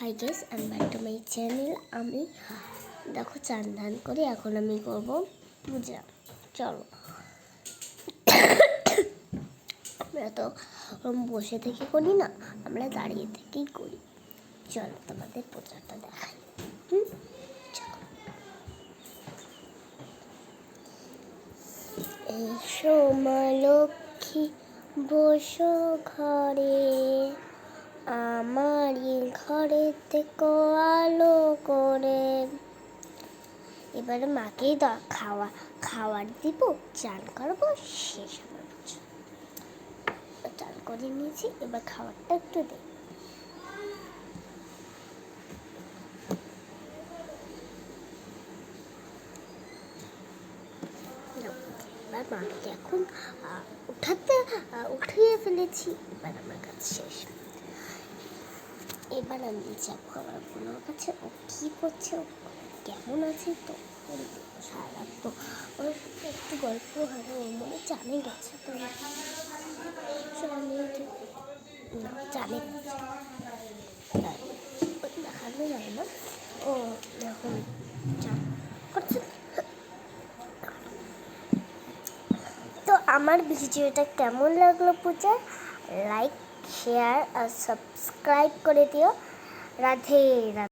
Hi guys, and back to my channel. আমি দেখো চান ধান করে এখন আমি করব পূজা। চলো, আমরা তো বসে থেকে করি না, আমরা দাঁড়িয়ে থেকেই করি। চলো তোমাদের পূজাটা দেখাই। এসো মা লক্ষ্মী, বসো ঘরে, আমারই ঘরে থেকে আলো করে। এবারে মাকেই খাওয়ার দিব, চান করবো, শেষ আমার পুজো। চান করে নিয়েছি, এবার খাবারটা একটু দিই। এবার মাকে এখন উঠিয়ে ফেলেছি, এবার আমার কাজ শেষ। এবার আমি যাবো আমার বোনের কাছে। ও কী করছে, ও কেমন আছে, তো সারা রাত তো ওর একটু গল্প হয়, ওর মনে জানে গেছে, তো জানে দেখানো যায় না। ও এখন করছে। তো আমার ভিডিওটা কেমন লাগলো পূজা, লাইক, শেয়ার আর সাবস্ক্রাইব করে দিও। রাধে রাধে।